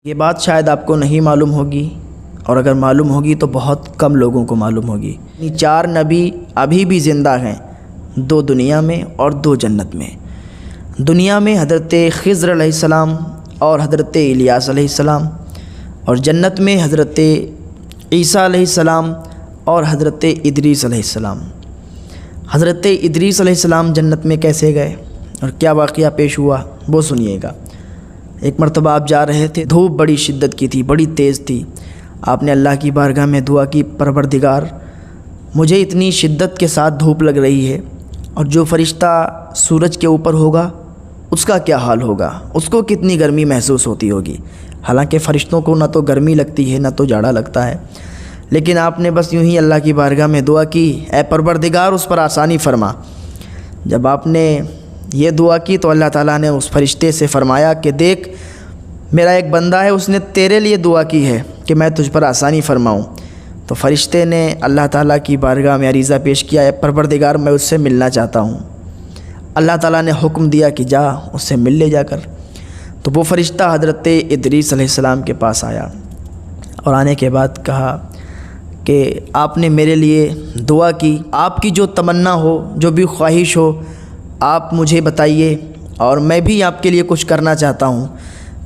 یہ بات شاید آپ کو نہیں معلوم ہوگی، اور اگر معلوم ہوگی تو بہت کم لوگوں کو معلوم ہوگی۔ 4 نبی ابھی بھی زندہ ہیں، 2 دنیا میں اور 2 جنت میں۔ دنیا میں حضرت خضر علیہ السلام اور حضرت الیاس علیہ السلام، اور جنت میں حضرت عیسیٰ علیہ السلام اور حضرت ادریس علیہ السلام۔ حضرت ادریس علیہ السلام جنت میں کیسے گئے اور کیا واقعہ پیش ہوا وہ سنیے گا۔ ایک مرتبہ آپ جا رہے تھے، دھوپ بڑی شدت کی تھی، بڑی تیز تھی۔ آپ نے اللہ کی بارگاہ میں دعا کی، پروردگار مجھے اتنی شدت کے ساتھ دھوپ لگ رہی ہے، اور جو فرشتہ سورج کے اوپر ہوگا اس کا کیا حال ہوگا، اس کو کتنی گرمی محسوس ہوتی ہوگی۔ حالانکہ فرشتوں کو نہ تو گرمی لگتی ہے نہ تو جاڑا لگتا ہے، لیکن آپ نے بس یوں ہی اللہ کی بارگاہ میں دعا کی، اے پروردگار اس پر آسانی فرما۔ جب آپ نے یہ دعا کی تو اللہ تعالیٰ نے اس فرشتے سے فرمایا کہ دیکھ، میرا ایک بندہ ہے، اس نے تیرے لیے دعا کی ہے کہ میں تجھ پر آسانی فرماؤں۔ تو فرشتے نے اللہ تعالیٰ کی بارگاہ میں عریضہ پیش کیا، اے پروردگار میں اس سے ملنا چاہتا ہوں۔ اللہ تعالیٰ نے حکم دیا کہ جا اس سے مل لے جا کر۔ تو وہ فرشتہ حضرت ادریس علیہ السلام کے پاس آیا، اور آنے کے بعد کہا کہ آپ نے میرے لیے دعا کی، آپ کی جو تمنا ہو، جو بھی خواہش ہو، آپ مجھے بتائیے اور میں بھی آپ کے لیے کچھ کرنا چاہتا ہوں۔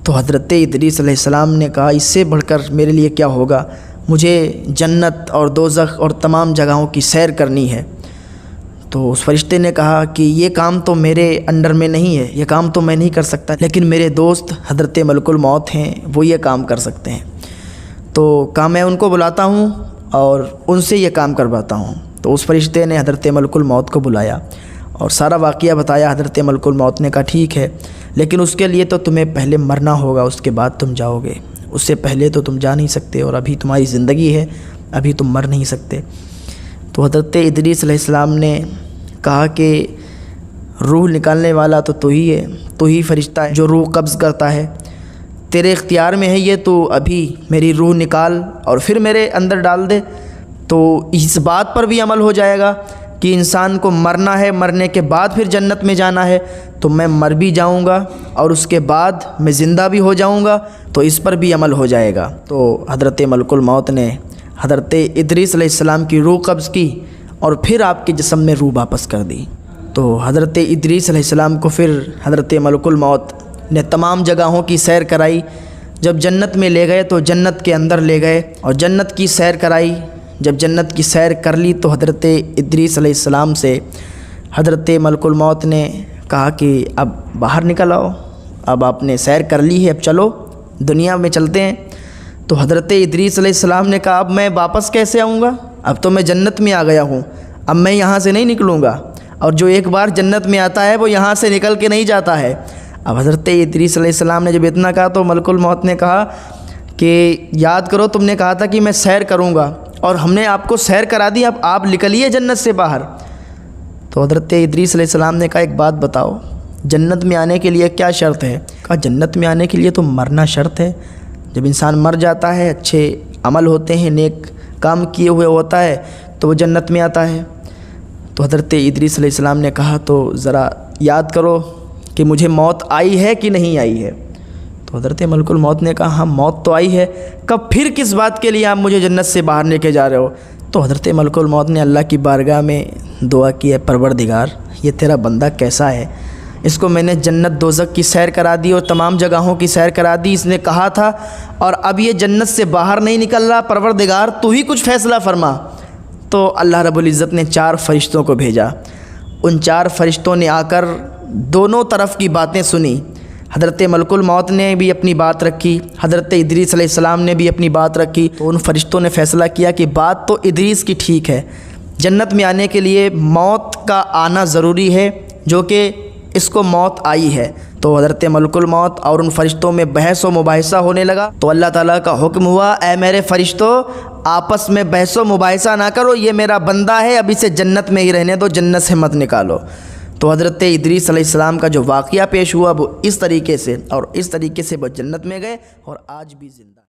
تو حضرت ادریس علیہ السلام نے کہا اس سے بڑھ کر میرے لیے کیا ہوگا، مجھے جنت اور دوزخ اور تمام جگہوں کی سیر کرنی ہے۔ تو اس فرشتے نے کہا کہ یہ کام تو میرے انڈر میں نہیں ہے، یہ کام تو میں نہیں کر سکتا، لیکن میرے دوست حضرت ملک الموت ہیں، وہ یہ کام کر سکتے ہیں۔ تو کہا میں ان کو بلاتا ہوں اور ان سے یہ کام کرواتا ہوں۔ تو اس فرشتے نے حضرت ملک الموت کو بلایا اور سارا واقعہ بتایا۔ حضرت ملک الموت نے کہا ٹھیک ہے، لیکن اس کے لیے تو تمہیں پہلے مرنا ہوگا، اس کے بعد تم جاؤ گے، اس سے پہلے تو تم جا نہیں سکتے، اور ابھی تمہاری زندگی ہے، ابھی تم مر نہیں سکتے۔ تو حضرت ادریس علیہ السلام نے کہا کہ روح نکالنے والا تو ہی ہے، تو ہی فرشتہ ہے جو روح قبض کرتا ہے، تیرے اختیار میں ہے یہ، تو ابھی میری روح نکال اور پھر میرے اندر ڈال دے، تو اس بات پر بھی عمل ہو جائے گا کہ انسان کو مرنا ہے، مرنے کے بعد پھر جنت میں جانا ہے، تو میں مر بھی جاؤں گا اور اس کے بعد میں زندہ بھی ہو جاؤں گا، تو اس پر بھی عمل ہو جائے گا۔ تو حضرت ملک الموت نے حضرت ادریس علیہ السلام کی روح قبض کی اور پھر آپ کے جسم میں روح واپس کر دی۔ تو حضرت ادریس علیہ السلام کو پھر حضرت ملک الموت نے تمام جگہوں کی سیر کرائی۔ جب جنت میں لے گئے تو جنت کے اندر لے گئے اور جنت کی سیر کرائی۔ جب جنت کی سیر کر لی تو حضرت ادریس علیہ السلام سے حضرت ملک الموت نے کہا کہ اب باہر نکل آؤ، اب آپ نے سیر کر لی ہے، اب چلو دنیا میں چلتے ہیں۔ تو حضرت ادریس علیہ السلام نے کہا اب میں واپس کیسے آؤں گا، اب تو میں جنت میں آ گیا ہوں، اب میں یہاں سے نہیں نکلوں گا، اور جو ایک بار جنت میں آتا ہے وہ یہاں سے نکل کے نہیں جاتا ہے۔ اب حضرت ادریس علیہ السلام نے جب اتنا کہا تو ملک الموت نے کہا کہ یاد کرو تم نے کہا تھا کہ میں سیر کروں گا، اور ہم نے آپ کو سیر کرا دی، اب آپ نکلیے جنت سے باہر۔ تو حضرت ادریس علیہ السلام نے کہا ایک بات بتاؤ، جنت میں آنے کے لیے کیا شرط ہے؟ کہا جنت میں آنے کے لیے تو مرنا شرط ہے، جب انسان مر جاتا ہے، اچھے عمل ہوتے ہیں، نیک کام کیے ہوئے ہوتا ہے، تو وہ جنت میں آتا ہے۔ تو حضرت ادریس علیہ السلام نے کہا تو ذرا یاد کرو کہ مجھے موت آئی ہے کہ نہیں آئی ہے؟ تو حضرت ملک الموت نے کہا ہاں موت تو آئی ہے، کب پھر کس بات کے لیے آپ مجھے جنت سے باہر لے کے جا رہے ہو؟ تو حضرت ملک الموت نے اللہ کی بارگاہ میں دعا کی، ہے پروردگار یہ تیرا بندہ کیسا ہے، اس کو میں نے جنت دوزخ کی سیر کرا دی اور تمام جگہوں کی سیر کرا دی، اس نے کہا تھا، اور اب یہ جنت سے باہر نہیں نکل رہا، پروردگار تو ہی کچھ فیصلہ فرما۔ تو اللہ رب العزت نے 4 فرشتوں کو بھیجا۔ ان 4 فرشتوں نے آ کر دونوں طرف کی باتیں سنی۔ حضرت ملک الموت نے بھی اپنی بات رکھی، حضرت ادریس علیہ السلام نے بھی اپنی بات رکھی۔ تو ان فرشتوں نے فیصلہ کیا کہ بات تو ادریس کی ٹھیک ہے، جنت میں آنے کے لیے موت کا آنا ضروری ہے، جو کہ اس کو موت آئی ہے۔ تو حضرت ملک الموت اور ان فرشتوں میں بحث و مباحثہ ہونے لگا۔ تو اللہ تعالیٰ کا حکم ہوا اے میرے فرشتوں آپس میں بحث و مباحثہ نہ کرو، یہ میرا بندہ ہے، اب اسے جنت میں ہی رہنے دو، جنت سے مت نکالو۔ تو حضرت ادریس علیہ السلام کا جو واقعہ پیش ہوا وہ اس طریقے سے، اور اس طریقے سے وہ جنت میں گئے اور آج بھی زندہ۔